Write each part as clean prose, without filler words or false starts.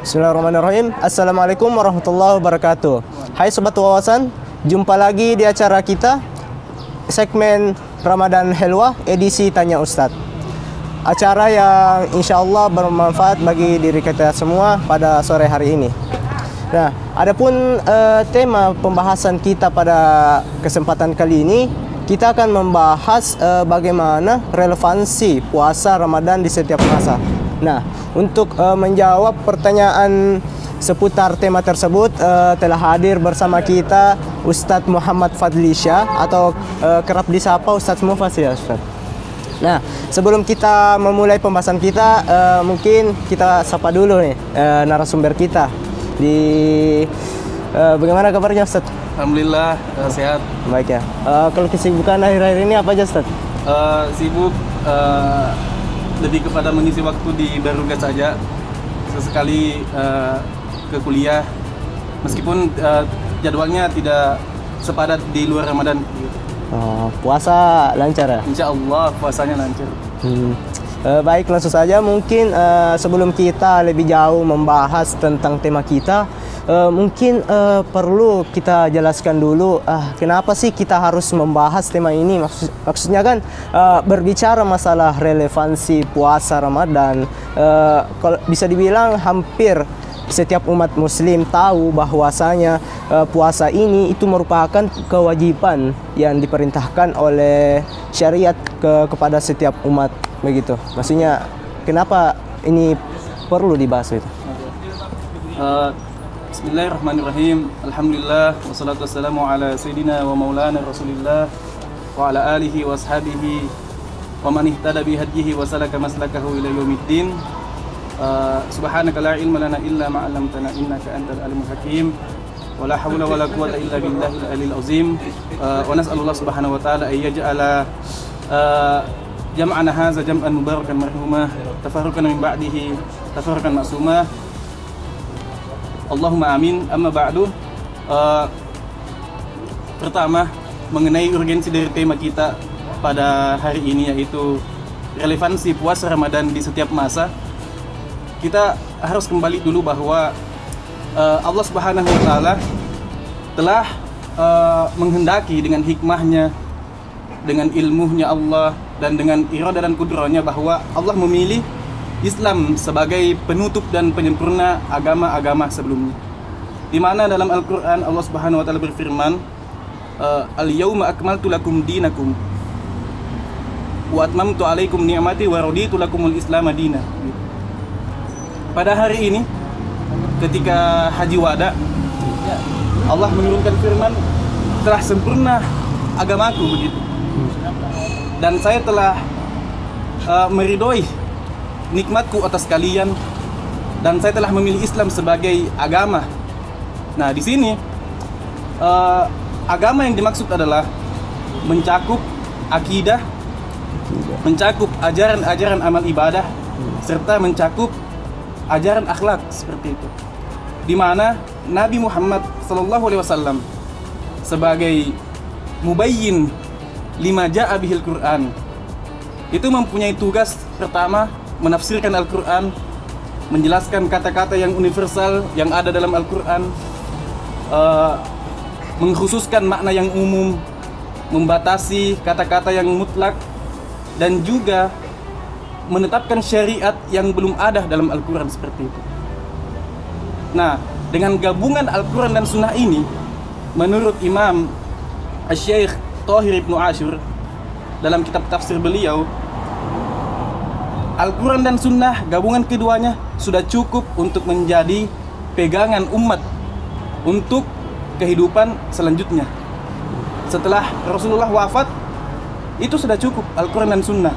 Bismillahirrahmanirrahim. Assalamualaikum warahmatullahi wabarakatuh. Hai Sobat Wawasan, jumpa lagi di acara kita, segmen Ramadan Helwa, edisi Tanya Ustadz. Acara yang insya Allah bermanfaat bagi diri kita semua pada sore hari ini. Nah, adapun tema pembahasan kita pada kesempatan kali ini, kita akan membahas bagaimana relevansi puasa Ramadan di setiap masa. Nah, untuk menjawab pertanyaan seputar tema tersebut telah hadir bersama kita Ustadz Muhammad Fadlisha atau kerap disapa Ustadz Mufas ya Ustadz. Nah, sebelum kita memulai pembahasan kita, mungkin kita sapa dulu nih narasumber kita. Bagaimana kabarnya Ustadz? Alhamdulillah sehat. Baik ya. Kalau kesibukan akhir-akhir ini apa aja Ustadz? Sibuk lebih kepada mengisi waktu di Baruga saja. Sesekali ke kuliah, meskipun jadwalnya tidak sepadat di luar Ramadan. Puasa lancar ya? Insya Allah puasanya lancar. Baik, langsung saja mungkin sebelum kita lebih jauh membahas tentang tema kita, mungkin perlu kita jelaskan dulu kenapa sih kita harus membahas tema ini. Maksudnya kan berbicara masalah relevansi puasa Ramadan, kalau bisa dibilang hampir setiap umat muslim tahu bahwasanya puasa ini itu merupakan kewajiban yang diperintahkan oleh syariat kepada setiap umat, begitu. Maksudnya kenapa ini perlu dibahas itu? Bismillahirrahmanirrahim. Alhamdulillah wassalatu wassalamu ala sayyidina wa maulana Rasulillah wa ala alihi wa ashabihi wa man ihtada bi hadihi wa salaka maslakahu ila yaumiddin. Subhanaka la ilma lana illa ma 'allamtana innaka antal alimul hakim. Wa la haula wa la quwwata illa billahil aliyil azim. Wa nas'alullah subhanahu wa ta'ala ay yaj'ala jam'ana hadza jam'an mubarakan marhumah, tafarruqan min ba'dihi tafarruqan ma'sumah. Allahumma amin. Amma ba'du. Pertama, mengenai urgensi dari tema kita pada hari ini, yaitu relevansi puasa Ramadan di setiap masa. Kita harus kembali dulu bahwa Allah Subhanahu wa Ta'ala telah menghendaki dengan hikmahnya, dengan ilmunya Allah, dan dengan iradah dan kudrahnya bahwa Allah memilih Islam sebagai penutup dan penyempurna agama-agama sebelumnya. Di mana dalam Al-Qur'an Allah Subhanahu wa Ta'ala berfirman, "Al-yauma akmaltu lakum dinakum wa atmamtu 'alaikum ni'mati wa raditu lakumul Islam madina." Pada hari ini ketika Haji Wada, Allah menurunkan firman, "Telah sempurna agamaku," begitu. Dan saya telah meridhoi nikmatku atas kalian, dan saya telah memilih Islam sebagai agama. Nah, di sini agama yang dimaksud adalah mencakup akidah, mencakup ajaran-ajaran amal ibadah, serta mencakup ajaran akhlak seperti itu. Di mana Nabi Muhammad SAW sebagai mubayyin lima ja'a bihil Qur'an itu mempunyai tugas pertama, menafsirkan Al-Quran, menjelaskan kata-kata yang universal yang ada dalam Al-Quran, mengkhususkan makna yang umum, membatasi kata-kata yang mutlak, dan juga menetapkan syariat yang belum ada dalam Al-Quran seperti itu. Nah, dengan gabungan Al-Quran dan Sunnah ini, menurut Imam Asy-Syaikh Thahir Ibnu Ashur dalam kitab tafsir beliau, Al-Quran dan Sunnah, gabungan keduanya sudah cukup untuk menjadi pegangan umat untuk kehidupan selanjutnya. Setelah Rasulullah wafat, itu sudah cukup Al-Quran dan Sunnah.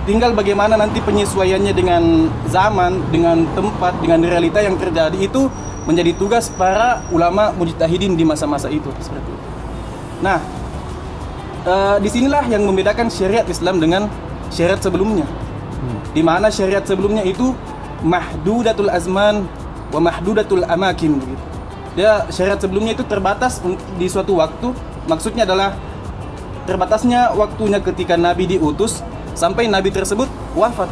Tinggal bagaimana nanti penyesuaiannya dengan zaman, dengan tempat, dengan realita yang terjadi, itu menjadi tugas para ulama mujtahidin di masa-masa itu. Seperti itu. Nah, disinilah yang membedakan syariat Islam dengan syariat sebelumnya. Di mana syariat sebelumnya itu mahdudatul azman wa mahdudatul amakin. Dia syariat sebelumnya itu terbatas di suatu waktu. Maksudnya adalah terbatasnya waktunya ketika Nabi diutus sampai Nabi tersebut wafat.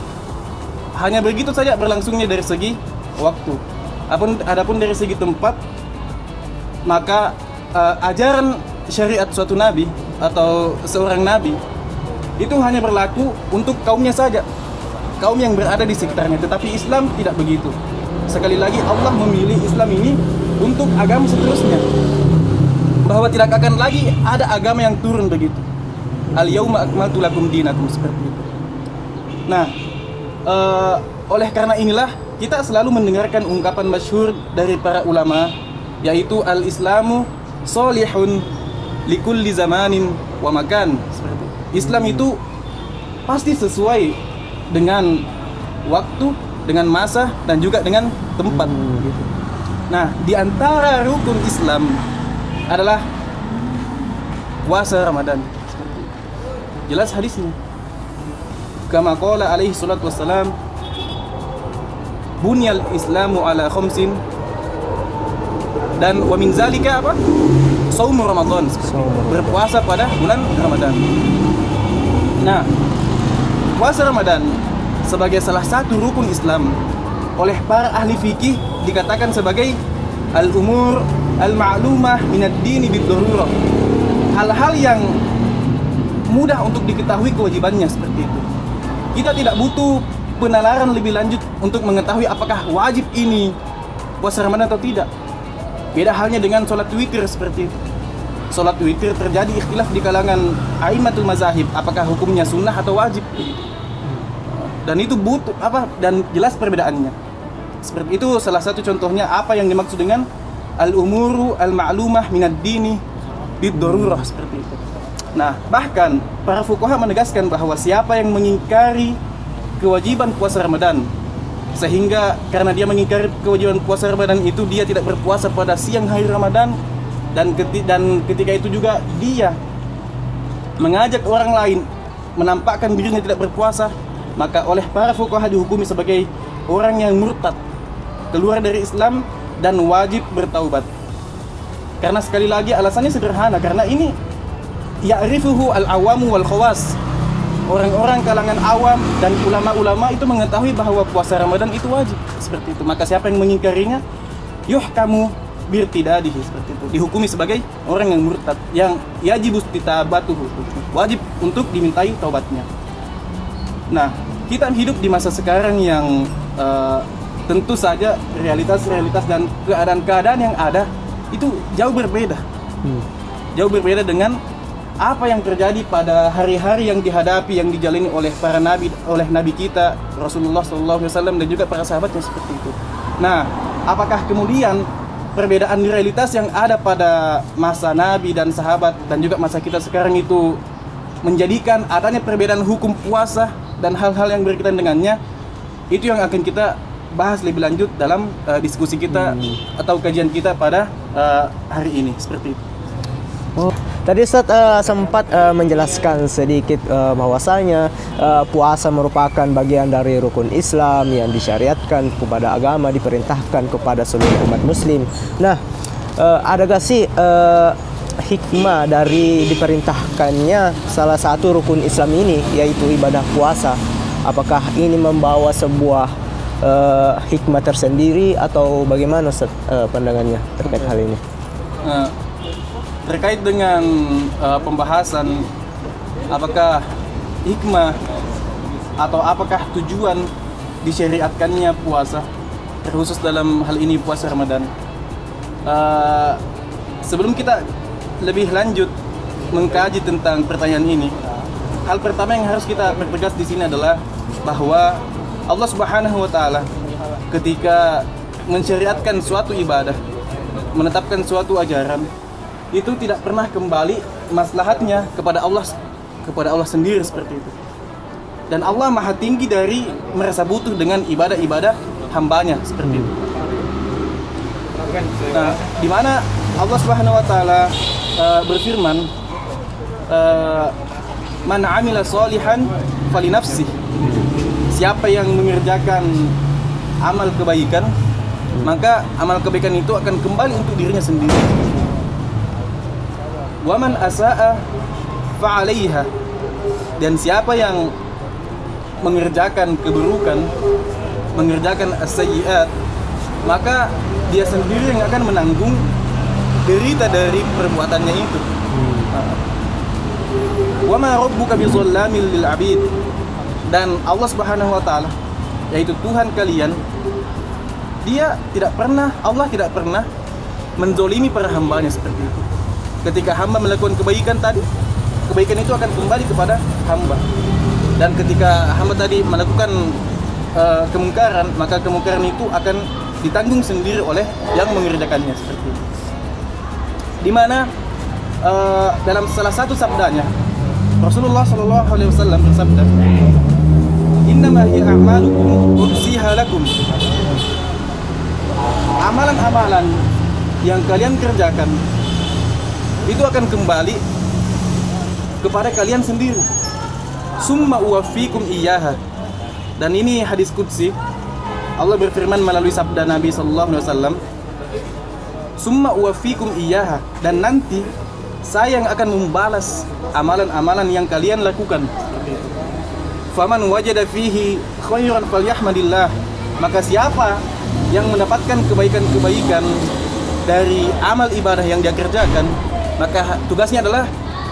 Hanya begitu saja berlangsungnya dari segi waktu. Adapun dari segi tempat, maka ajaran syariat suatu nabi atau seorang nabi itu hanya berlaku untuk kaumnya saja, kaum yang berada di sekitarnya. Tetapi Islam tidak begitu. Sekali lagi Allah memilih Islam ini untuk agama seterusnya, bahwa tidak akan lagi ada agama yang turun begitu. Al-yauma akmaltu lakum dinakum, seperti itu. Nah, oleh karena inilah kita selalu mendengarkan ungkapan masyhur dari para ulama, yaitu al-Islamu solihun likulli zamanin wa makan. Seperti itu. Islam itu pasti sesuai dengan waktu, dengan masa, dan juga dengan tempat. Nah, di antara rukun Islam adalah puasa Ramadan. Seperti itu. Jelas hadisnya. Kama qala alaihi salatu wassalam, bunyal islamu ala khamsin, dan wa min zalika apa? Shaum Ramadan, berpuasa pada bulan Ramadan. Nah, puasa Ramadan sebagai salah satu rukun Islam oleh para ahli fikih dikatakan sebagai al-umur al-ma'lumah minad dini bid-darurah. Hal-hal yang mudah untuk diketahui kewajibannya, seperti itu. Kita tidak butuh penalaran lebih lanjut untuk mengetahui apakah wajib ini puasa Ramadan atau tidak. Beda halnya dengan sholat witir, seperti itu. Sholat witir terjadi ikhtilaf di kalangan a'immatul mazahib, apakah hukumnya sunnah atau wajib. Dan itu butuh dan jelas perbedaannya. Seperti itu salah satu contohnya apa yang dimaksud dengan al-umuru al-ma'lumah minad dini bid-darurah, seperti itu. Nah, bahkan para fuqaha menegaskan bahwa siapa yang mengingkari kewajiban puasa Ramadan, sehingga karena dia mengingkari kewajiban puasa Ramadan itu dia tidak berpuasa pada siang hari Ramadan, dan ketika itu juga dia mengajak orang lain menampakkan dirinya tidak berpuasa, maka oleh para fuqaha dihukumi sebagai orang yang murtad, keluar dari Islam dan wajib bertaubat. Karena sekali lagi alasannya sederhana, karena ini ya'rifuhu al-awamu wal khawas. Orang-orang kalangan awam dan ulama-ulama itu mengetahui bahwa puasa Ramadan itu wajib, seperti itu. Maka siapa yang mengingkarinya, yuhkamu birtidadihi, seperti itu. Dihukumi sebagai orang yang murtad, yang yajibus titabatuhu, wajib untuk dimintai taubatnya. Nah, kita hidup di masa sekarang yang tentu saja realitas-realitas dan keadaan-keadaan yang ada itu jauh berbeda. Jauh berbeda dengan apa yang terjadi pada hari-hari yang dihadapi, yang dijalani oleh para nabi, oleh nabi kita Rasulullah SAW dan juga para sahabatnya, seperti itu. Nah, apakah kemudian perbedaan realitas yang ada pada masa nabi dan sahabat dan juga masa kita sekarang itu menjadikan adanya perbedaan hukum puasa dan hal-hal yang berkaitan dengannya? Itu yang akan kita bahas lebih lanjut dalam diskusi kita atau kajian kita pada hari ini, seperti itu. Tadi Ustaz sempat menjelaskan sedikit bahwasanya puasa merupakan bagian dari rukun Islam yang disyariatkan kepada agama, diperintahkan kepada seluruh umat muslim. Nah, ada gak sih hikmah dari diperintahkannya salah satu rukun Islam ini, yaitu ibadah puasa? Apakah ini membawa sebuah hikmah tersendiri atau bagaimana Ustaz pandangannya terkait hal ini? Terkait dengan pembahasan apakah hikmah atau apakah tujuan disyariatkannya puasa, terkhusus dalam hal ini puasa Ramadan. Sebelum kita lebih lanjut mengkaji tentang pertanyaan ini, hal pertama yang harus kita pertegas di sini adalah bahwa Allah Subhanahu wa taala ketika mensyariatkan suatu ibadah, menetapkan suatu ajaran, itu tidak pernah kembali maslahatnya kepada Allah sendiri, seperti itu. Dan Allah maha tinggi dari merasa butuh dengan ibadah-ibadah hambanya, seperti itu. Nah, di mana Allah Subhanahu wa taala berfirman, man amila sholihan falinafsih. Siapa yang mengerjakan amal kebaikan, maka amal kebaikan itu akan kembali untuk dirinya sendiri. Waman asa'a fa'alaiha. Dan siapa yang mengerjakan keburukan, mengerjakan as-sayyi'at, maka dia sendiri yang akan menanggung derita dari perbuatannya itu. Wa ma rabbuka bizallamil lil 'abid. Dan Allah Subhanahu wa taala, yaitu Tuhan kalian, Allah tidak pernah menzolimi para hambanya seperti itu. Ketika hamba melakukan kebaikan tadi, kebaikan itu akan kembali kepada hamba. Dan ketika hamba tadi melakukan kemungkaran, maka kemungkaran itu akan ditanggung sendiri oleh yang mengerjakannya seperti itu. Di mana dalam salah satu sabdanya Rasulullah SAW bersabda, "Innama hiya a'malukum uhsiha lakum." Amalan-amalan yang kalian kerjakan itu akan kembali kepada kalian sendiri. Summa uwaffikum iyyaha. Dan ini hadis qudsi. Allah berfirman melalui sabda Nabi sallallahu alaihi wasallam, "Summa uwaffikum iyyaha." Dan nanti saya yang akan membalas amalan-amalan yang kalian lakukan. Faman wajada fihi khairan falyahmadillah. Maka siapa yang mendapatkan kebaikan-kebaikan dari amal ibadah yang dia kerjakan, maka tugasnya adalah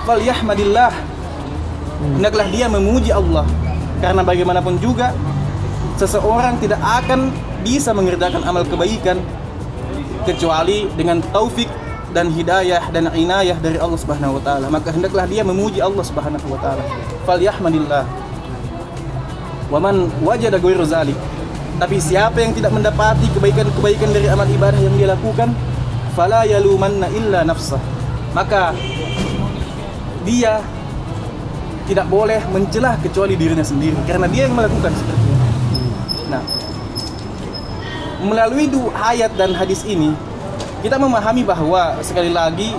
falyahmadillah. Hendaklah dia memuji Allah. Karena bagaimanapun juga seseorang tidak akan bisa mengerjakan amal kebaikan kecuali dengan taufik dan hidayah dan inayah dari Allah Subhanahu wa taala. Maka hendaklah dia memuji Allah Subhanahu wa taala. Falyahmadillah. Wa man wajada ghairu zalik. Tapi siapa yang tidak mendapati kebaikan-kebaikan dari amal ibadah yang dia lakukan, fala yalumanna illa nafsah. Maka dia tidak boleh mencelah kecuali dirinya sendiri, karena dia yang melakukan seperti itu. Nah, melalui ayat dan hadis ini kita memahami bahwa sekali lagi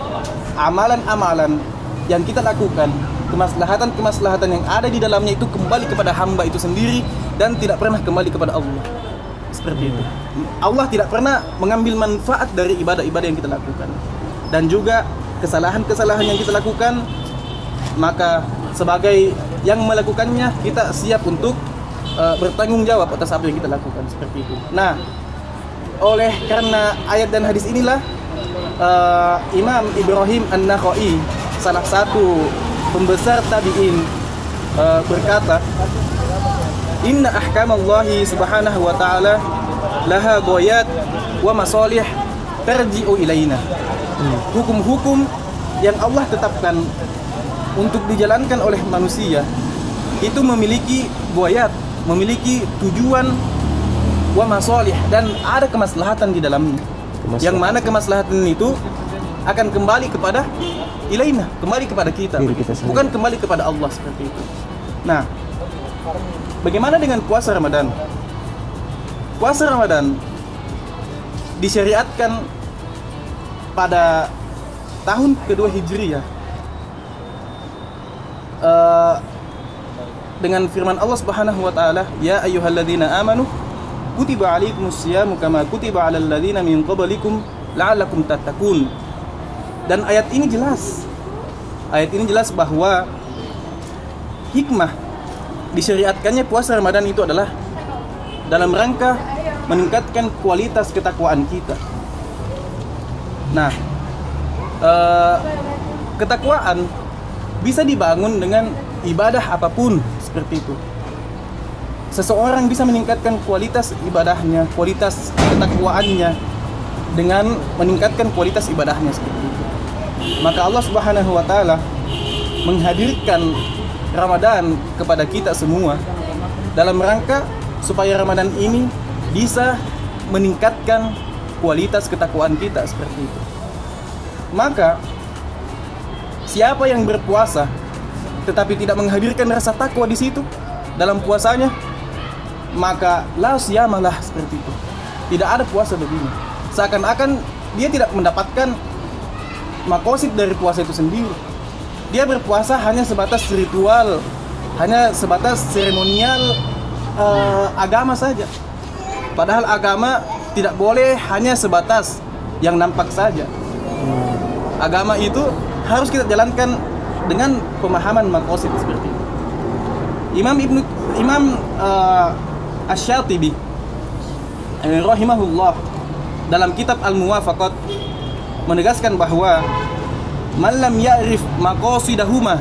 amalan-amalan yang kita lakukan, kemaslahatan-kemaslahatan yang ada di dalamnya itu kembali kepada hamba itu sendiri dan tidak pernah kembali kepada Allah. Seperti itu. Allah tidak pernah mengambil manfaat dari ibadah-ibadah yang kita lakukan. Dan juga kesalahan-kesalahan yang kita lakukan, maka sebagai yang melakukannya kita siap untuk bertanggung jawab atas apa yang kita lakukan seperti itu. Nah, oleh karena ayat dan hadis inilah Imam Ibrahim An-Nakhai, salah satu pembesar tabi'in, berkata, "Inna ahkamallahi subhanahu wa ta'ala laha ghayat wa masalih tarji'u ilaina." Hukum-hukum yang Allah tetapkan untuk dijalankan oleh manusia itu memiliki ghayat, memiliki tujuan, wa masalih, dan ada kemaslahatan di dalamnya. Yang mana kemaslahatan itu akan kembali kepada ilaina, kembali kepada kita, bukan kembali kepada Allah seperti itu. Nah, bagaimana dengan puasa Ramadan? Puasa Ramadan disyariatkan pada tahun kedua Hijriyah dengan firman Allah Subhanahu wa taala, "Ya ayyuhalladzina amanu kutiba 'alaikumus syiyamu kama kutiba 'alal ladzina min qablikum la'allakum tattaqun." Dan ayat ini jelas bahwa hikmah disyariatkannya puasa Ramadan itu adalah dalam rangka meningkatkan kualitas ketakwaan kita. Nah, ketakwaan bisa dibangun dengan ibadah apapun seperti itu. Seseorang bisa meningkatkan kualitas ibadahnya, kualitas ketakwaannya dengan meningkatkan kualitas ibadahnya seperti itu. Maka Allah Subhanahu wa taala menghadirkan Ramadan kepada kita semua dalam rangka supaya Ramadan ini bisa meningkatkan kualitas ketakwaan kita seperti itu. Maka siapa yang berpuasa tetapi tidak menghadirkan rasa takwa di situ dalam puasanya, maka la siyamalah seperti itu. Tidak ada puasa baginya. Seakan-akan dia tidak mendapatkan makosid dari puasa itu sendiri. Dia berpuasa hanya sebatas ritual, hanya sebatas seremonial agama saja. Padahal agama tidak boleh hanya sebatas yang nampak saja. Agama itu harus kita jalankan dengan pemahaman maqasid seperti itu. Imam Asy-Syatibi rahimahullah dalam kitab Al-Muwafaqat menegaskan bahwa man lam ya'rif maqasidahuma,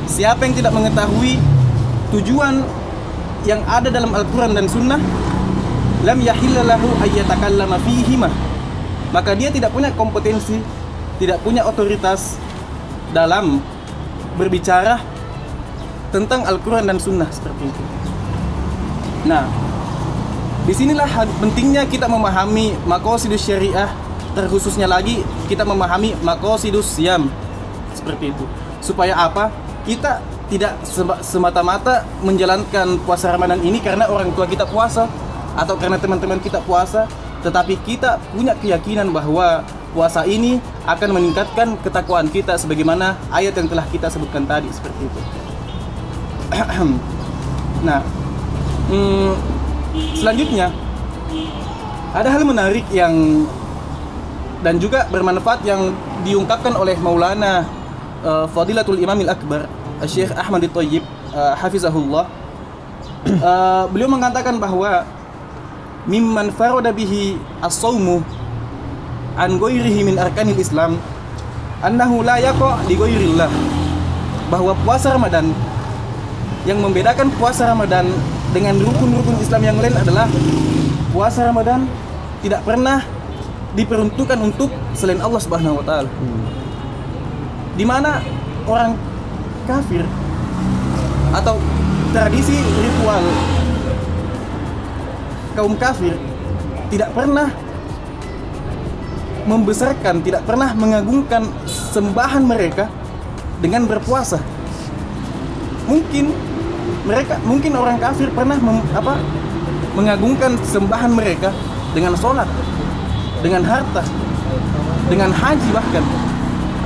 siapa yang tidak mengetahui tujuan yang ada dalam Al-Quran dan Sunnah, lam yahilla lahu ayyatakallama fihima, maka dia tidak punya kompetensi, tidak punya otoritas dalam berbicara tentang Al-Quran dan Sunnah seperti itu. Nah, disinilah pentingnya kita memahami maqasidus syariah, terkhususnya lagi kita memahami maqasidus siyam seperti itu. Supaya apa? Kita tidak semata-mata menjalankan puasa Ramadan ini karena orang tua kita puasa atau karena teman-teman kita puasa, tetapi kita punya keyakinan bahwa puasa ini akan meningkatkan ketakwaan kita sebagaimana ayat yang telah kita sebutkan tadi seperti itu. Nah, selanjutnya ada hal menarik yang dan juga bermanfaat yang diungkapkan oleh Maulana Fadilatul Imamil Akbar Syekh Ahmad Thayyib hafizahullah. Beliau mengatakan bahwa mimman farada bihi as-saumu an ghairihi min arkanil Islam annahu la yaqa li ghairillah, bahwa puasa Ramadan yang membedakan puasa Ramadan dengan rukun-rukun Islam yang lain adalah puasa Ramadan tidak pernah diperuntukkan untuk selain Allah Subhanahu wa taala. Di mana orang kafir atau tradisi ritual kaum kafir tidak pernah membesarkan, tidak pernah mengagungkan sembahan mereka dengan berpuasa. Mungkin orang kafir pernah mengagungkan sembahan mereka dengan sholat, dengan harta, dengan haji bahkan.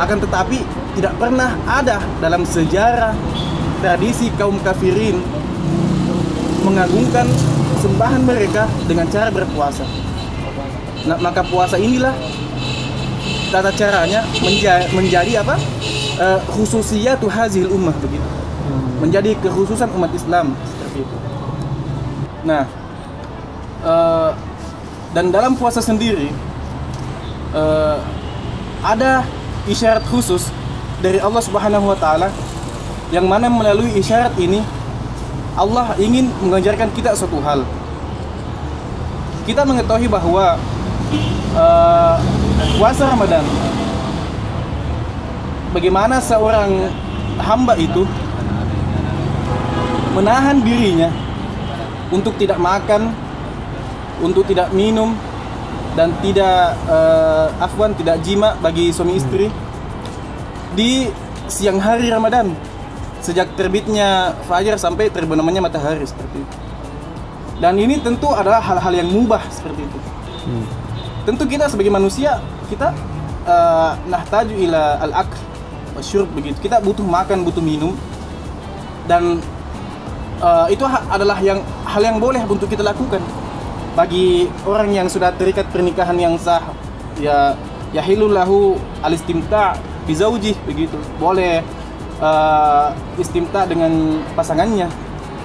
Akan tetapi tidak pernah ada dalam sejarah tradisi kaum kafirin mengagungkan sembahan mereka dengan cara berpuasa. Nah, maka puasa inilah tata caranya menjadi apa? Khususiyatu hazil ummah begitu. Menjadi kekhususan umat Islam seperti itu. Nah, dan dalam puasa sendiri ada isyarat khusus dari Allah Subhanahu wa taala, yang mana melalui isyarat ini Allah ingin mengajarkan kita suatu hal. Kita mengetahui bahwa puasa Ramadan, bagaimana seorang hamba itu menahan dirinya untuk tidak makan, untuk tidak minum, dan tidak tidak jima bagi suami istri di siang hari Ramadan, sejak terbitnya fajar sampai terbenamnya matahari seperti itu. Dan ini tentu adalah hal-hal yang mubah seperti itu. Tentu kita sebagai manusia, kita nahtaju ila al-akl wasyurb begitu. Kita butuh makan, butuh minum, dan itu adalah hal yang boleh untuk kita lakukan. Bagi orang yang sudah terikat pernikahan yang sah, ya yahilul lahu al-istimta' bi zaujih begitu. Boleh istimta' dengan pasangannya.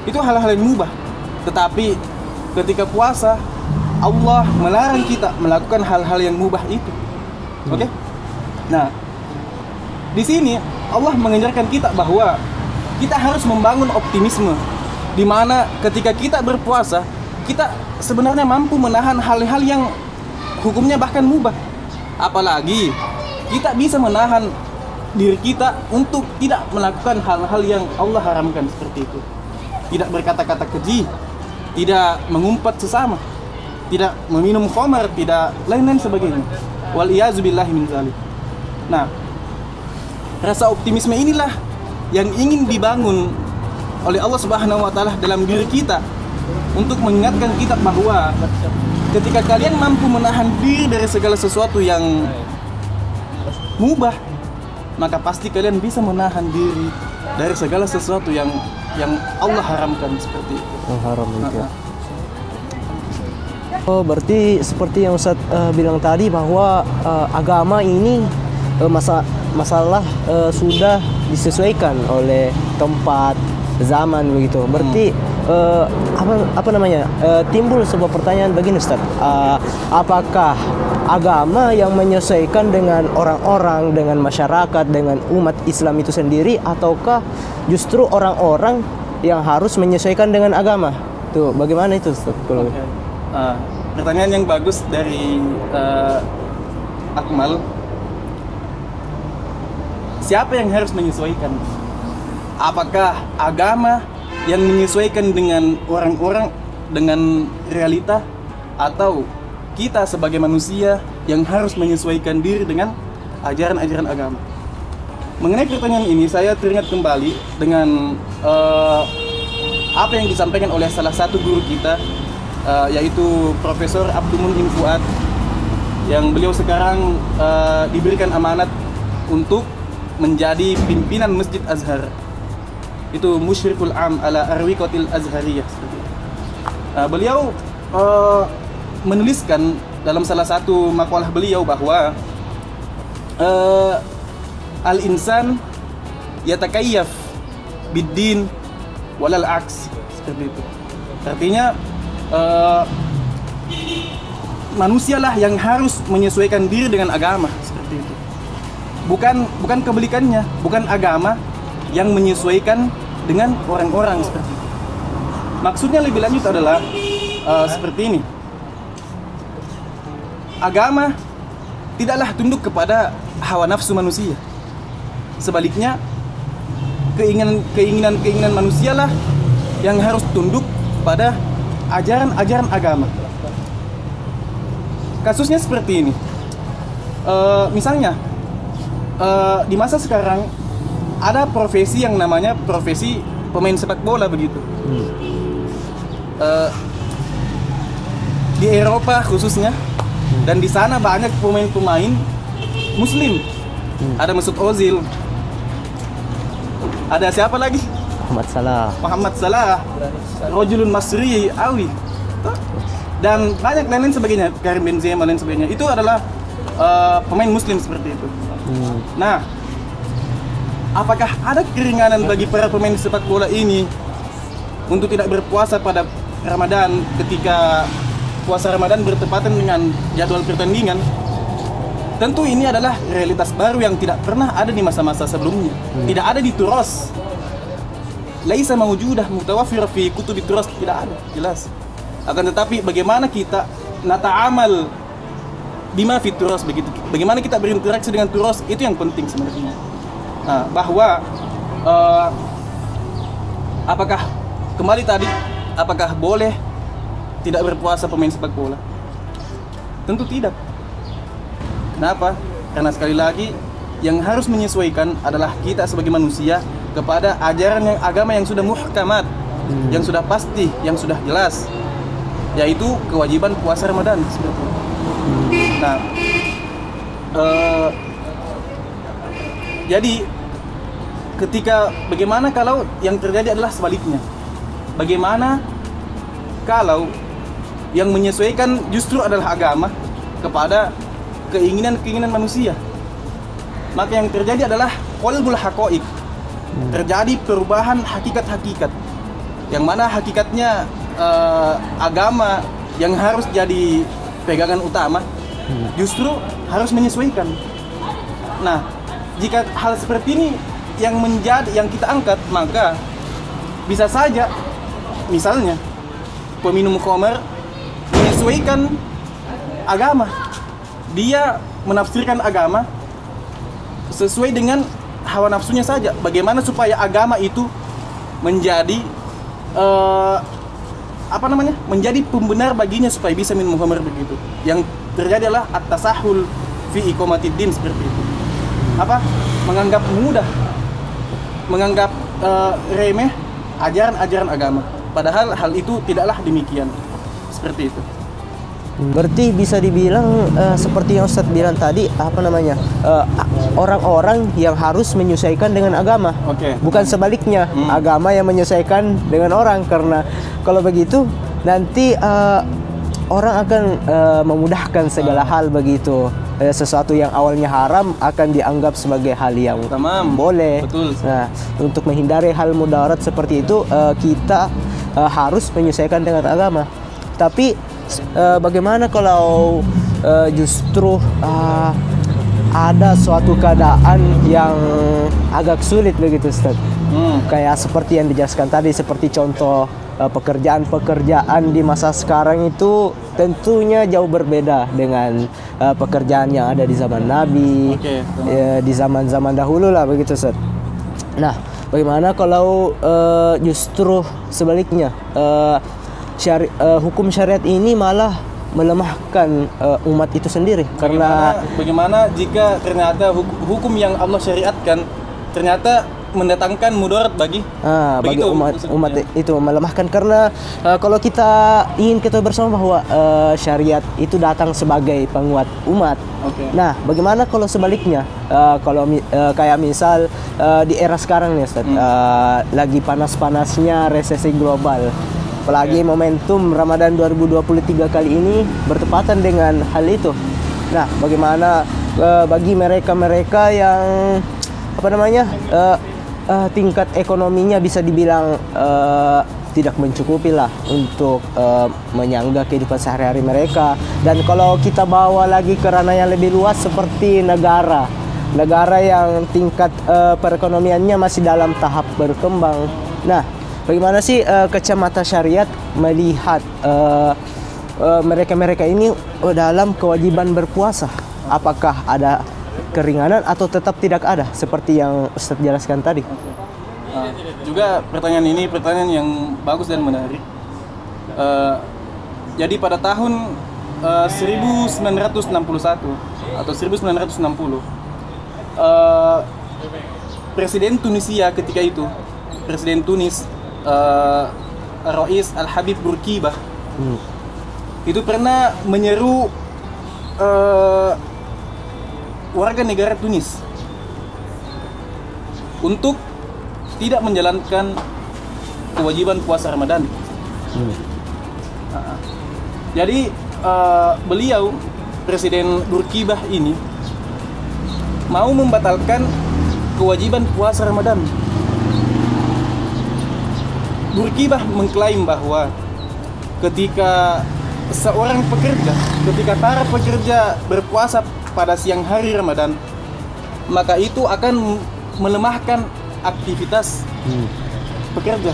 Itu hal-hal yang mubah. Tetapi ketika puasa, Allah melarang kita melakukan hal-hal yang mubah itu. Oke? Nah, di sini Allah mengajarkan kita bahwa kita harus membangun optimisme, di mana ketika kita berpuasa, kita sebenarnya mampu menahan hal-hal yang hukumnya bahkan mubah. Apalagi kita bisa menahan diri kita untuk tidak melakukan hal-hal yang Allah haramkan seperti itu. Tidak berkata-kata keji, tidak mengumpat sesama, tidak meminum khamar, tidak lain-lain sebagainya. Wal iyazu billahi min dzalik. Nah, rasa optimisme inilah yang ingin dibangun oleh Allah Subhanahu wa taala dalam diri kita, untuk mengingatkan kita bahwa ketika kalian mampu menahan diri dari segala sesuatu yang mubah, maka pasti kalian bisa menahan diri dari segala sesuatu yang Allah haramkan seperti itu. Yang haram itu. Oh, berarti seperti yang Ustaz bilang tadi bahwa agama ini masalah sudah disesuaikan oleh tempat, zaman begitu. Berarti timbul sebuah pertanyaan begini Ustaz. Apakah agama yang menyesuaikan dengan orang-orang, dengan masyarakat, dengan umat Islam itu sendiri, ataukah justru orang-orang yang harus menyesuaikan dengan agama? Tuh, bagaimana itu Ustaz? Pertanyaan yang bagus dari Akmal. Siapa yang harus menyesuaikan? Apakah agama yang menyesuaikan dengan orang-orang, dengan realita, atau kita sebagai manusia yang harus menyesuaikan diri dengan ajaran-ajaran agama? Mengenai pertanyaan ini, saya teringat kembali dengan apa yang disampaikan oleh salah satu guru kita, yaitu Profesor Abdul Mun'im Fuad, yang beliau sekarang diberikan amanat untuk menjadi pimpinan Masjid Azhar. Itu Musyriful Am ala Arwiqatil Azhariyah. Beliau menuliskan dalam salah satu makalah beliau bahwa al-insan yatakayyaf bid-din walal aks, seperti itu. Artinya manusialah yang harus menyesuaikan diri dengan agama, seperti itu. Bukan kebalikannya, bukan agama yang menyesuaikan dengan orang-orang, seperti itu. Maksudnya lebih lanjut adalah seperti ini. Agama tidaklah tunduk kepada hawa nafsu manusia. Sebaliknya, keinginan manusialah yang harus tunduk pada ajaran-ajaran agama. Kasusnya seperti ini. Misalnya, di masa sekarang ada profesi yang namanya profesi pemain sepak bola, begitu. Di Eropa khususnya, dan di sana banyak pemain-pemain Muslim. Ada Mesut Ozil, ada siapa lagi? Muhammad Salah, Rojulun Masri Awi, dan banyak lain-lain sebagainya, Karim Benzema dan sebagainya. Itu adalah pemain Muslim seperti itu. Nah, apakah ada keringanan bagi para pemain sepak bola ini untuk tidak berpuasa pada Ramadan ketika puasa Ramadan bertepatan dengan jadwal pertandingan? Tentu ini adalah realitas baru yang tidak pernah ada di masa-masa sebelumnya. Tidak ada di Turos. Laisa mawjudah mutawaffir fi kutubi Turos, tidak ada, jelas. Akan tetapi bagaimana kita nata'amal bima fi Turos, begitu. Bagaimana kita berinteraksi dengan Turos, itu yang penting sebenarnya. Nah, bahwa apakah kembali tadi, apakah boleh tidak berpuasa pemain sepak bola? Tentu tidak. Kenapa? Karena sekali lagi yang harus menyesuaikan adalah kita sebagai manusia kepada ajaran yang agama yang sudah muhkamat, yang sudah pasti, yang sudah jelas, yaitu kewajiban puasa Ramadan. Nah, jadi ketika bagaimana kalau yang terjadi adalah sebaliknya? Bagaimana kalau yang menyesuaikan justru adalah agama kepada keinginan manusia? Maka yang terjadi adalah qalbul haqaiq. Terjadi perubahan hakikat-hakikat. Yang mana hakikatnya agama yang harus jadi pegangan utama justru harus menyesuaikan. Nah, jika hal seperti ini yang kita angkat, maka bisa saja misalnya peminum khamar menyesuaikan agama. Dia menafsirkan agama sesuai dengan hawa nafsunya saja. Bagaimana supaya agama itu menjadi menjadi pembenar baginya supaya bisa minum khamar, begitu. Yang terjadi adalah at-tasahul fi iqamatiddin, seperti itu. Menganggap mudah, menganggap remeh ajaran-ajaran agama. Padahal hal itu tidaklah demikian. Seperti itu. Berarti bisa dibilang seperti yang Ustadz bilang tadi, orang-orang yang harus menyesuaikan dengan agama. Bukan sebaliknya, agama yang menyesuaikan dengan orang. Karena kalau begitu nanti orang akan memudahkan segala hal, begitu. Sesuatu yang awalnya haram akan dianggap sebagai hal yang boleh. Betul. Nah, untuk menghindari hal mudarat seperti itu, kita harus menyesuaikan dengan agama. Tapi bagaimana kalau justru ada suatu keadaan yang agak sulit begitu, Ustaz? Kayak seperti yang dijelaskan tadi, seperti contoh pekerjaan-pekerjaan di masa sekarang itu tentunya jauh berbeda dengan pekerjaan yang ada di zaman Nabi, di zaman-zaman dahulu lah begitu, Ustaz. Nah, bagaimana kalau justru sebaliknya, hukum syariat ini malah melemahkan umat itu sendiri? Karena bagaimana jika ternyata hukum yang Allah syariatkan ternyata mendatangkan mudarat bagi umat itu, melemahkan. Karena kalau kita ingin ketahui bersama bahwa syariat itu datang sebagai penguat umat. Nah, bagaimana kalau sebaliknya, kalau kayak misal di era sekarang nih, Ustaz, lagi panas-panasnya resesi global, apalagi momentum Ramadan 2023 kali ini bertepatan dengan hal itu. Nah, bagaimana bagi mereka-mereka yang tingkat ekonominya bisa dibilang tidak mencukupi lah untuk menyangga kehidupan sehari-hari mereka. Dan kalau kita bawa lagi ke ranah yang lebih luas seperti negara yang tingkat perekonomiannya masih dalam tahap berkembang. Nah, bagaimana sih kacamata syariat melihat mereka-mereka ini dalam kewajiban berpuasa? Apakah ada keringanan atau tetap tidak ada seperti yang Ustadz jelaskan tadi? Juga pertanyaan ini pertanyaan yang bagus dan menarik. Jadi pada tahun 1961 atau 1960, Presiden Tunisia ketika itu, Presiden Tunis, Rais Al-Habib Bourguiba, itu pernah menyeru warga negara Tunis untuk tidak menjalankan kewajiban puasa Ramadan. Jadi beliau, Presiden Bourguiba ini, mau membatalkan kewajiban puasa Ramadan. Bourguiba mengklaim bahwa ketika para pekerja berpuasa pada siang hari Ramadan, maka itu akan melemahkan aktivitas pekerja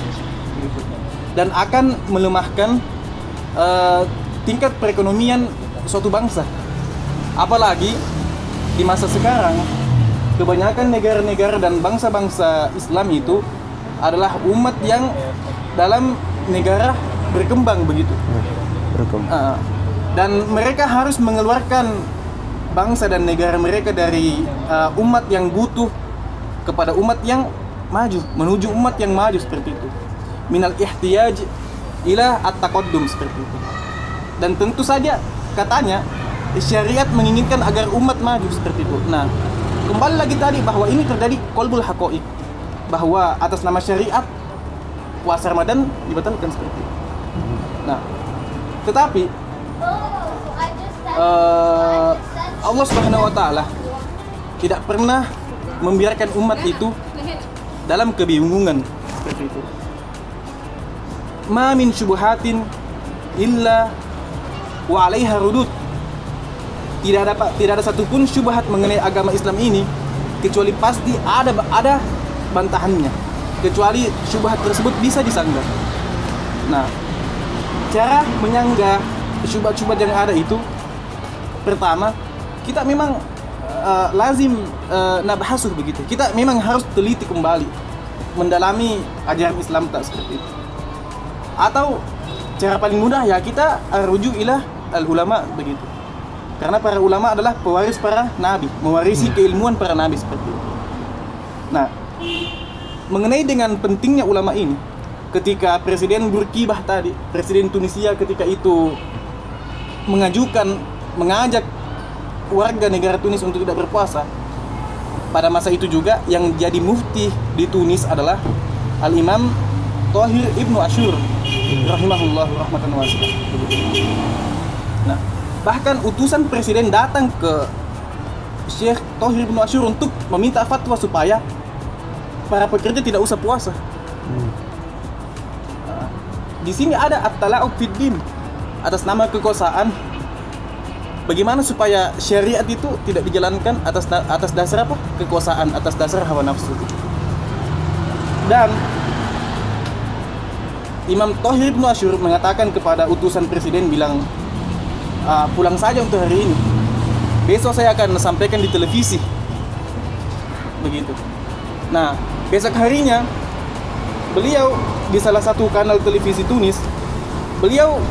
dan akan melemahkan tingkat perekonomian suatu bangsa. Apalagi di masa sekarang, kebanyakan negara-negara dan bangsa-bangsa Islam itu adalah umat yang dalam negara berkembang begitu. Dan mereka harus mengeluarkan bangsa dan negara mereka dari umat yang butuh kepada umat yang maju, menuju umat yang maju seperti itu. Minal ihtiyaj ila at-taqaddum seperti itu. Dan tentu saja katanya syariat menginginkan agar umat maju seperti itu. Nah, kembali lagi tadi bahwa ini terjadi qalbul haqaiq, bahwa atas nama syariat puasa Ramadan dibatalkan seperti itu. Nah, tetapi Allah Subhanahu wa taala tidak pernah membiarkan umat itu dalam kebingungan seperti itu. Ma min syubhatin illa wa 'alaiha rudud. Tidak ada satupun syubhat mengenai agama Islam ini kecuali pasti ada bantahannya. Kecuali syubhat tersebut bisa disanggah. Nah, cara menyanggah syubhat-syubhat yang ada itu, pertama, kita memang lazim nabahasuh begitu. Kita memang harus teliti kembali, mendalami ajaran Islam tak seperti itu. Atau cara paling mudah ya kita rujuk ilah al-ulama begitu. Karena para ulama adalah pewaris para nabi, mewarisi keilmuan para nabi seperti itu. Nah, mengenai dengan pentingnya ulama ini, ketika Presiden Bourguiba tadi, Presiden Tunisia ketika itu mengajak warga negara Tunis untuk tidak berpuasa, pada masa itu juga yang jadi mufti di Tunis adalah Al-Imam Thahir Ibnu Ashur rahimahullah rahmatan wasi'ah. Nah, bahkan utusan presiden datang ke Syekh Thahir Ibnu Ashur untuk meminta fatwa supaya para pekerja tidak usah puasa. di sini ada at-tala'ub fid din atas nama kekuasaan. Bagaimana supaya syariat itu tidak dijalankan atas dasar apa? Kekuasaan, atas dasar hawa nafsu. Dan Imam Thohir Ibnu Asyur mengatakan kepada utusan presiden, bilang, pulang saja untuk hari ini. Besok saya akan sampaikan di televisi. Begitu. Nah, besok harinya beliau di salah satu kanal televisi Tunis, beliau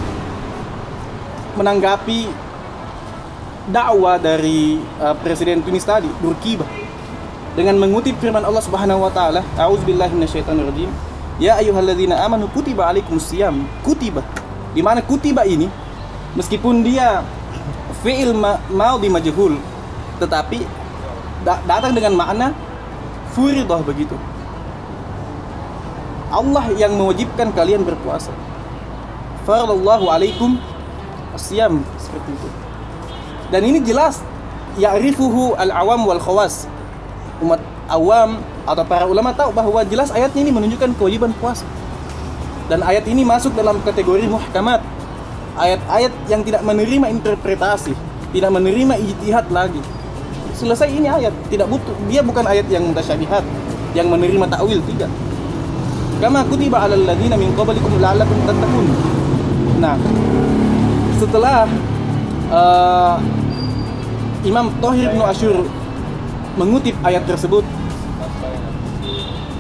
menanggapi dakwah dari presiden Tunis tadi, Bourguiba, dengan mengutip firman Allah Subhanahu wa taala, a'udzubillahi minasyaitonirrajim, ya ayyuhalladzina amanu kutiba alaikumusiyam. Kutiba, di mana kutiba ini meskipun dia fi'il madhi majhul, tetapi datang dengan makna furidah begitu. Allah yang mewajibkan kalian berpuasa. Faradallahu alaikum as-siyam, seperti itu. Dan ini jelas ya'rifuhu al-awam wal khawas. Umat awam atau para ulama tahu bahwa jelas ayatnya ini menunjukkan kewajiban puasa. Dan ayat ini masuk dalam kategori muhkamat. Ayat-ayat yang tidak menerima interpretasi, tidak menerima ijtihad lagi. Selesai ini ayat, tidak butuh. Dia bukan ayat yang mutasyabihat, yang menerima ta'wil, tidak. Kama kutiba 'alal ladzina min qablikum la'allakum tattaqun. Nah, setelah Imam Thohir Ibnu Asyur mengutip ayat tersebut,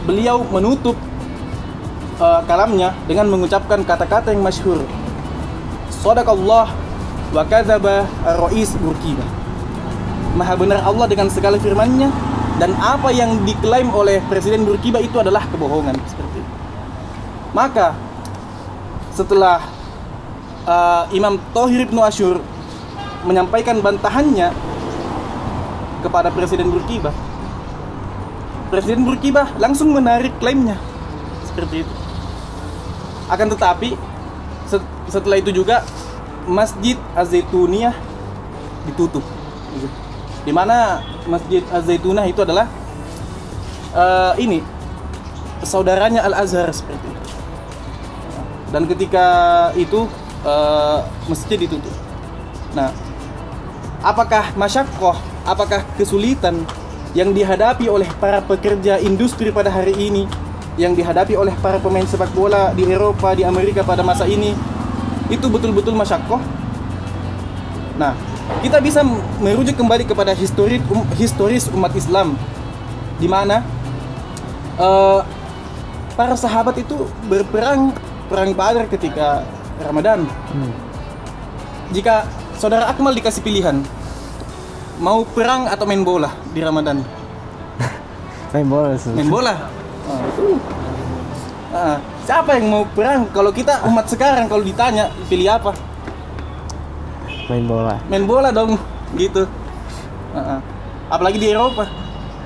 beliau menutup kalamnya dengan mengucapkan kata-kata yang masyhur, Shadaqallah wa kadzaba ar-Rais Bourguiba. Maha benar Allah dengan segala firman-Nya, dan apa yang diklaim oleh Presiden Bourguiba itu adalah kebohongan. Seperti itu. Maka setelah Imam Thohir Ibnu Asyur menyampaikan bantahannya kepada Presiden Bourguiba, Presiden Bourguiba langsung menarik klaimnya. Seperti itu. Akan tetapi setelah itu juga Masjid Az-Zaituniyah ditutup. Di mana Masjid Az-Zaitunah itu adalah ini saudaranya Al-Azhar, seperti itu. Dan ketika itu masjid ditutup. Nah, apakah masyaqqah, apakah kesulitan yang dihadapi oleh para pekerja industri pada hari ini, yang dihadapi oleh para pemain sepak bola di Eropa, di Amerika pada masa ini, itu betul-betul masyaqqah? Nah, kita bisa merujuk kembali kepada historis umat Islam, di mana para sahabat itu perang Badar ketika Ramadan. Jika saudara Akmal dikasih pilihan, mau perang atau main bola di Ramadan? Main bola. Main bola. Siapa yang mau perang? Kalau kita umat sekarang kalau ditanya pilih apa? Main bola. Main bola dong, gitu. Apalagi di Eropa,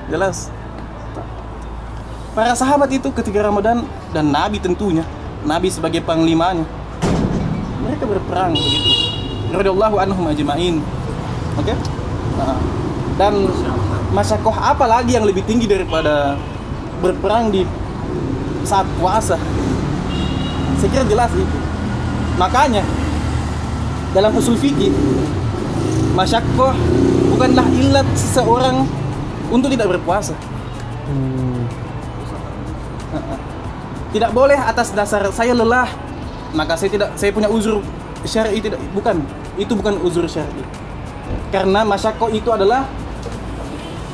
jelas. Para sahabat itu ketika Ramadan, dan Nabi tentunya, Nabi sebagai panglimanya, mereka berperang begitu. Radhiyallahu anhum ajma'in. Oke? Dan masyaqqah apa lagi yang lebih tinggi daripada berperang di saat puasa? Saya kira jelas itu. Makanya dalam usul fikih, masyaqqah bukanlah ilat seseorang untuk tidak berpuasa. Tidak boleh atas dasar saya lelah, maka saya punya uzur syar'i, tidak, bukan. Itu bukan uzur syar'i. Karena masyaqqah itu adalah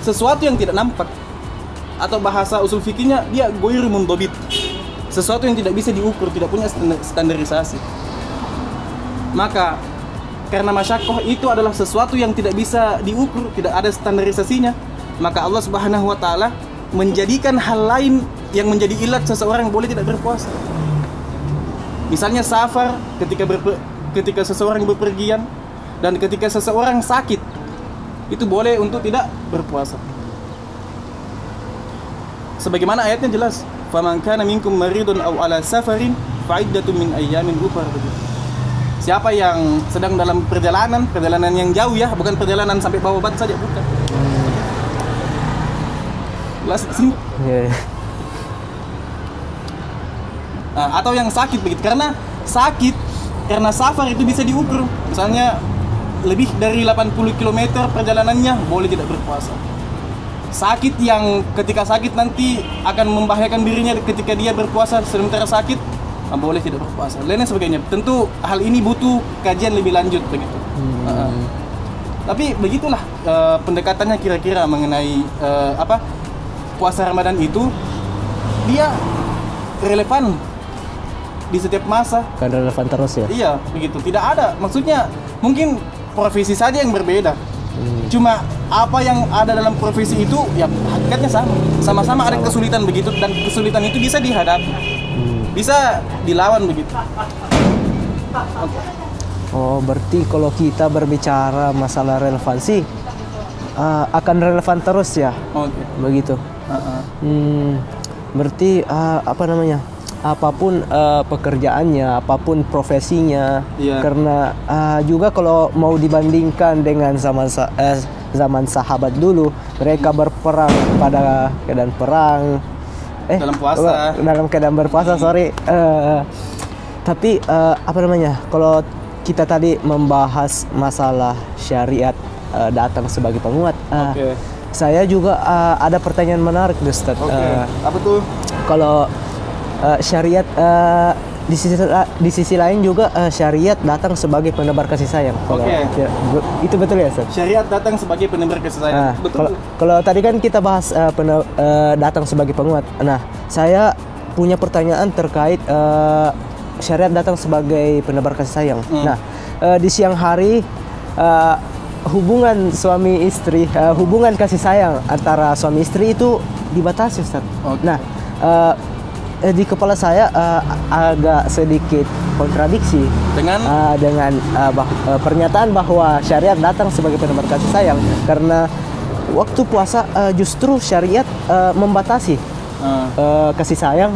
sesuatu yang tidak nampak, atau bahasa usul fikihnya dia ghairu mundhabit. Sesuatu yang tidak bisa diukur, tidak punya standarisasi. Maka karena masyaqqah itu adalah sesuatu yang tidak bisa diukur, tidak ada standarisasinya, maka Allah Subhanahu wa taala menjadikan hal lain yang menjadi ilat seseorang boleh tidak berpuasa. Misalnya safar, ketika seseorang bepergian, dan ketika seseorang sakit, itu boleh untuk tidak berpuasa. Sebagaimana ayatnya jelas, faman kana minkum maridun aw ala safarin fa'iddatun min ayyamin ukhra. Siapa yang sedang dalam perjalanan yang jauh ya, bukan perjalanan sampai bawa obat saja, bukan. Jelas sih. Atau yang sakit begitu, karena sakit, karena safar itu bisa diukur. Misalnya lebih dari 80 km perjalanannya boleh tidak berpuasa. Sakit yang ketika sakit nanti akan membahayakan dirinya ketika dia berpuasa sementara sakit, boleh tidak berpuasa. Lain sebagainya. Tentu hal ini butuh kajian lebih lanjut begitu. Tapi begitulah pendekatannya kira-kira mengenai puasa Ramadan itu, dia relevan di setiap masa. Kan relevan terus ya? Iya, begitu. Tidak ada, maksudnya mungkin profesi saja yang berbeda. Cuma apa yang ada dalam profesi itu ya hakikatnya sama. Sama-sama ada kesulitan begitu, dan kesulitan itu bisa dihadapi. Bisa dilawan begitu. Oh, berarti kalau kita berbicara masalah relevansi akan relevan terus ya? Oke. Begitu. Berarti apa namanya? Apapun pekerjaannya, apapun profesinya, karena juga kalau mau dibandingkan dengan zaman sahabat dulu, mereka berperang pada keadaan perang, dalam puasa, dalam keadaan berpuasa, tapi apa namanya? Kalau kita tadi membahas masalah syariat datang sebagai penguat, saya juga ada pertanyaan menarik, Ustaz. Apa tuh? Kalau syariat di sisi lain juga syariat datang sebagai penebar kasih sayang. Itu betul ya, Ustaz? Syariat datang sebagai penebar kasih sayang. Betul. Kalau tadi kan kita bahas datang sebagai penguat. Nah, saya punya pertanyaan terkait syariat datang sebagai penebar kasih sayang. Nah, di siang hari hubungan suami istri, hubungan kasih sayang antara suami istri itu dibatasi, Ustaz. Nah, di kepala saya agak sedikit kontradiksi dengan pernyataan bahwa syariat datang sebagai penebar kasih sayang, karena waktu puasa justru syariat membatasi kasih sayang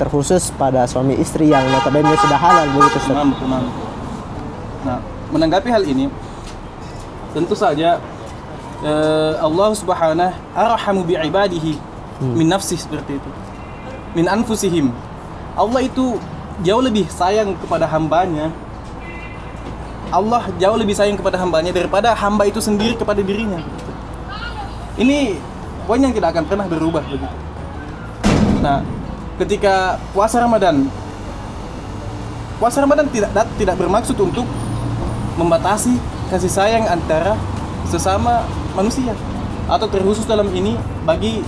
terkhusus pada suami istri yang notabene sudah halal begitu, Ustaz. Nah, menanggapi hal ini, tentu saja Allah Subhanahu arhamu bi'ibadihi min nafsih, seperti itu. Min anfusihim. Allah itu jauh lebih sayang kepada hambanya. Allah jauh lebih sayang kepada hambanya daripada hamba itu sendiri kepada dirinya. Ini poin yang tidak akan pernah berubah begitu. Nah, ketika puasa Ramadan tidak bermaksud untuk membatasi kasih sayang antara sesama manusia, atau terkhusus dalam ini bagi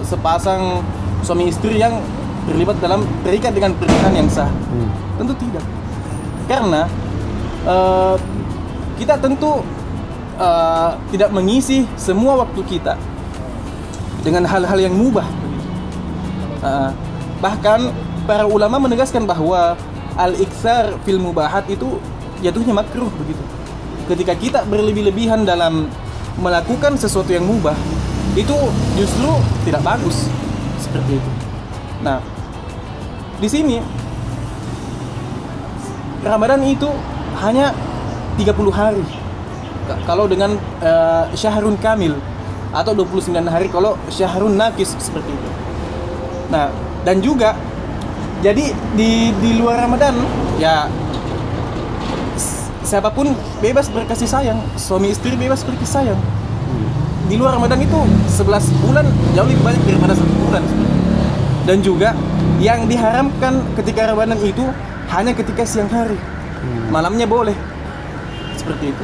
sepasang suami istri yang terikat dengan pernikahan yang sah. Tentu tidak. Karena kita tentu tidak mengisi semua waktu kita dengan hal-hal yang mubah. Bahkan para ulama menegaskan bahwa al-iktsar fil mubahat itu jatuhnya makruh begitu. Ketika kita berlebih-lebihan dalam melakukan sesuatu yang mubah, itu justru tidak bagus. Seperti itu. Nah, di sini Ramadan itu hanya 30 hari. Kalau dengan syahrun kamil, atau 29 hari kalau syahrun nakis, seperti itu. Nah, dan juga jadi di luar Ramadan ya siapapun bebas berkasih sayang, suami istri bebas berkasih sayang. Di luar Ramadan itu 11 bulan jauh lebih banyak daripada 1 bulan. Dan juga yang diharamkan ketika Ramadan itu hanya ketika siang hari. Malamnya boleh. Seperti itu.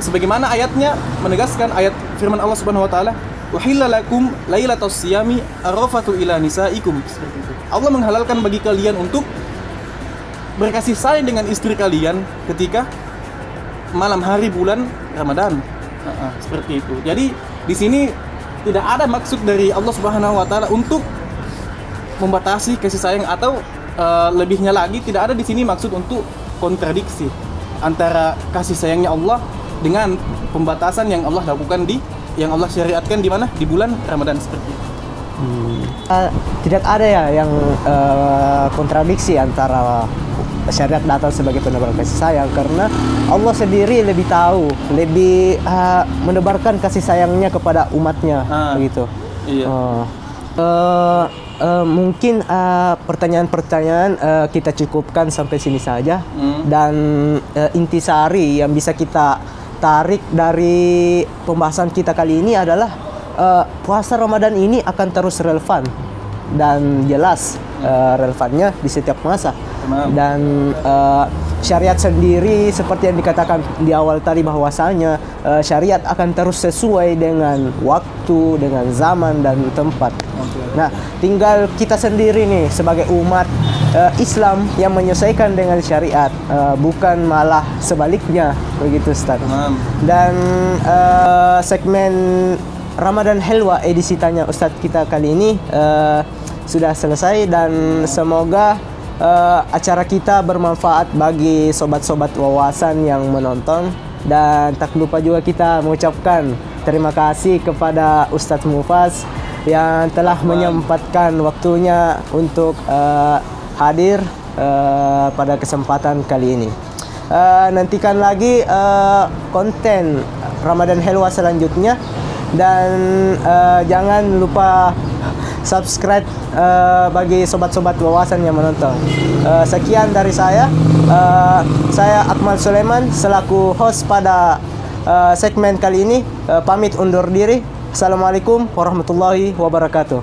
Sebagaimana ayatnya menegaskan, ayat firman Allah Subhanahu wa taala, "Uhilla lakum lailatus siyami arrafatu ila nisaikum." Seperti itu. Allah menghalalkan bagi kalian untuk berkasih sayang dengan istri kalian ketika malam hari bulan Ramadan. Seperti itu. Jadi di sini tidak ada maksud dari Allah Subhanahu wa taala untuk membatasi kasih sayang, atau lebihnya lagi tidak ada di sini maksud untuk kontradiksi antara kasih sayangnya Allah dengan pembatasan yang Allah lakukan yang Allah syariatkan di mana? Di bulan Ramadan, seperti itu. Tidak ada ya yang kontradiksi antara syariat datang sebagai penebar kasih sayang, karena Allah sendiri lebih tahu, lebih menebarkan kasih sayangnya kepada umatnya, begitu. Iya. mungkin pertanyaan-pertanyaan kita cukupkan sampai sini saja. Dan intisari yang bisa kita tarik dari pembahasan kita kali ini adalah puasa Ramadan ini akan terus relevan dan jelas relevannya di setiap masa. Dan syariat sendiri seperti yang dikatakan di awal tadi bahwasanya syariat akan terus sesuai dengan waktu, dengan zaman dan tempat. Nah, tinggal kita sendiri nih sebagai umat Islam yang menyesuaikan dengan syariat, bukan malah sebaliknya, begitu Ustaz. Dan segmen Ramadan Helwa edisi Tanya Ustadz kita kali ini sudah selesai, dan semoga acara kita bermanfaat bagi sobat-sobat wawasan yang menonton. Dan tak lupa juga kita mengucapkan terima kasih kepada Ustadz Mufaz yang telah menyempatkan waktunya untuk hadir pada kesempatan kali ini. Nantikan lagi konten Ramadan Helwa selanjutnya, dan jangan lupa subscribe bagi sobat-sobat wawasan yang menonton. Sekian dari saya. Saya Akmal Sulaiman selaku host pada segmen kali ini. Pamit undur diri. Assalamualaikum warahmatullahi wabarakatuh.